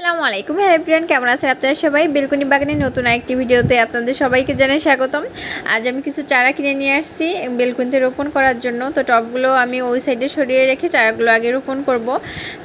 আসসালামু আলাইকুম hello everyone, কেমন আছেন আপনারা সবাই? বেলকনি বাগানের নতুন একটি ভিডিওতে আপনাদের সবাইকে জানাই স্বাগতম। আজ আমি কিছু চারা কিনে নিয়ে আসছি বেলকনিতে রোপণ করার জন্য। তো টবগুলো আমি ওই সাইডে সরিয়ে রেখে চারাগুলো আগে রোপণ করব।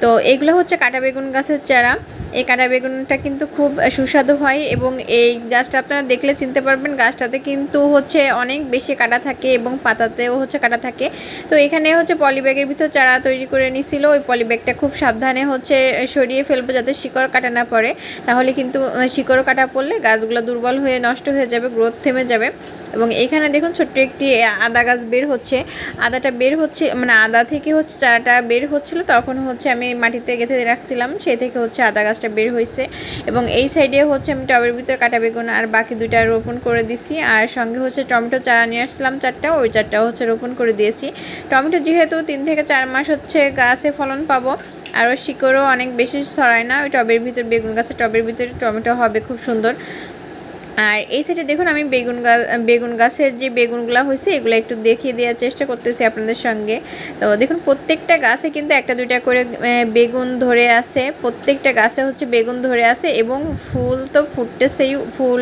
তো এগুলো হচ্ছে কাঁটা বেগুন গাছের চারা। এই কাঁটা বেগুনটা কিন্তু খুব সুস্বাদু হয় এবং এই গাছটা আপনারা দেখলে চিনতে পারবেন। গাছটাতে কিন্তু হচ্ছে অনেক বেশি কাঁটা থাকে এবং পাতাতেও হচ্ছে কাঁটা থাকে। তো এখানে হচ্ছে পলিব্যাগের ভিতর চারা তৈরি করে নিয়েছিল। ওই পলিব্যাগটা খুব সাবধানে হচ্ছে সরিয়ে ফেলবো যাতে শিকড় কাটা না পড়ে, তাহলে কিন্তু শিকড় কাটা পড়লে গাছগুলো দুর্বল হয়ে নষ্ট হয়ে যাবে, গ্রোথ থেমে যাবে। এবং এইখানে দেখুন ছোট্ট একটি আদা গাছ বের হচ্ছে। আদাটা বের হচ্ছে মানে আদা থেকে হচ্ছে চারাটা বের হচ্ছিল, তখন হচ্ছে আমি মাটিতে গেঁথে রাখছিলাম, সেই থেকে হচ্ছে আদা গাছটা বের হয়েছে। এবং এই সাইডে হচ্ছে আমি টবের ভিতরে কাঁটা বেগুন আর বাকি দুইটা রোপণ করে দিছি। আর সঙ্গে হচ্ছে টমেটো চারা নিয়ে আসছিলাম চারটা, ওই চারটাও হচ্ছে রোপণ করে দিয়েছি। টমেটো যেহেতু 3 থেকে 4 মাস হচ্ছে গাছে ফলন পাবো, আর ওর শিকড়ও অনেক বেশি ছড়ায় না। ওই টবের ভিতর বেগুন গাছের টবের ভিতরে টমেটো হবে খুব সুন্দর। আর এই সাইডে দেখুন আমি বেগুন গাছের যে বেগুনগুলো হয়েছে এগুলো একটু দেখিয়ে দেওয়ার চেষ্টা করতেছি আপনাদের সঙ্গে। তো দেখুন প্রত্যেকটা গাছে কিন্তু একটা দুইটা করে বেগুন ধরে আছে, প্রত্যেকটা গাছে হচ্ছে বেগুন ধরে আছে এবং ফুল তো ফুটতেছেই, ফুল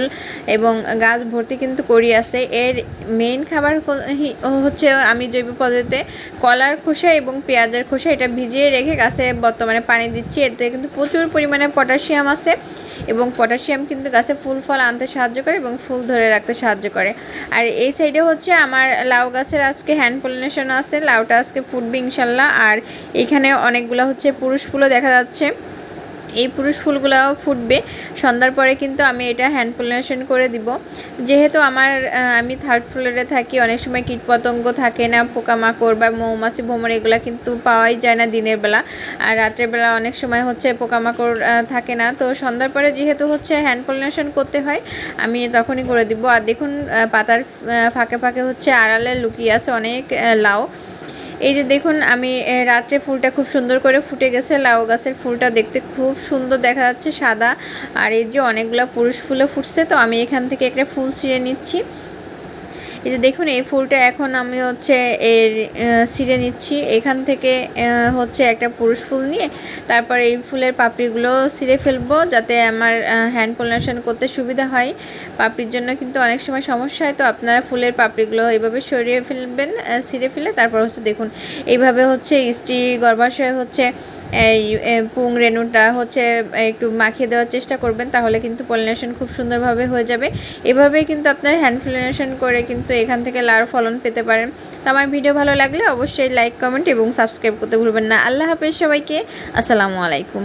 এবং গাছ ভর্তি কিন্তু করি আছে। এর মেইন খাবার হচ্ছে আমি জৈব পদ্ধতিতে কলার খোসা এবং পেঁয়াজের খোসা এটা ভিজিয়ে রেখে গাছে বর্তমানে পানি দিচ্ছি। এতে কিন্তু প্রচুর পরিমাণে পটাশিয়াম আছে এবং পটাশিয়াম কিন্তু গাছে ফুল ফল আনতে সাহায্য করে এবং ফুল ধরে রাখতে সাহায্য করে। আর এই সাইডে হচ্ছে আমার লাউ গাছের আজকে হ্যান্ড পলিনেশন আছে, লাউটা আজকে ফুটবে ইনশাল্লাহ। আর এখানে অনেকগুলো হচ্ছে পুরুষ ফুলও দেখা যাচ্ছে, এই পুরুষ ফুলগুলোও ফুটবে সন্ধ্যার পরে, কিন্তু আমি এটা হ্যান্ড পলিনেশন করে দিব। যেহেতু আমি 3rd ফ্লোরে থাকি, অনেক সময় কীটপতঙ্গ থাকে না, পোকামাকড় বা মৌমাছি ভ্রমর এগুলো কিন্তু পাওয়াই যায় না দিনের বেলা, আর রাতের বেলা অনেক সময় হচ্ছে পোকামাকড় থাকে না। তো সন্ধ্যার পরে যেহেতু হচ্ছে হ্যান্ড পলিনেশন করতে হয়, আমি তখনই করে দিব। আর দেখুন পাতার ফাঁকে ফাঁকে হচ্ছে আড়ালে লুকিয়ে আছে অনেক লাউ। এই যে দেখুন আমি রাত্রে ফুলটা খুব সুন্দর করে ফুটে গেছে, লাউ গাছের ফুলটা দেখতে খুব সুন্দর দেখা যাচ্ছে সাদা। আর এই যে অনেকগুলো পুরুষ ফুলও ফুটছে, তো আমি এখান থেকে একটা ফুল ছিঁড়ে নিচ্ছি। এই যে দেখুন এই ফুলটা এখন আমি হচ্ছে ছিঁড়ে নিচ্ছি, এখান থেকে হচ্ছে একটা পুরুষ ফুল নিয়ে তারপর এই ফুলের পাপড়িগুলো ছিঁড়ে ফেলবো যাতে আমার হ্যান্ড পলিনেশন করতে সুবিধা হয়। পাপড়ির জন্য কিন্তু অনেক সময় সমস্যা হয়, তো আপনারা ফুলের পাপড়িগুলো এইভাবে সরিয়ে ফেলবেন, ছিঁড়ে ফেলে তারপর হচ্ছে দেখুন এইভাবে হচ্ছে স্ত্রী গর্ভাশয়ে হচ্ছে এই পুং রেণুটা হচ্ছে একটু মাখিয়ে দেওয়ার চেষ্টা করবেন, তাহলে কিন্তু পলিনেশন খুব সুন্দরভাবে হয়ে যাবে। এভাবেই কিন্তু আপনার হ্যান্ড পলিনেশন করে কিন্তু এখান থেকে লাউ ফলন পেতে পারেন। তো আমার ভিডিও ভালো লাগলে অবশ্যই লাইক, কমেন্ট এবং সাবস্ক্রাইব করতে ভুলবেন না। আল্লাহ হাফেজ সবাইকে, আসসালামু আলাইকুম।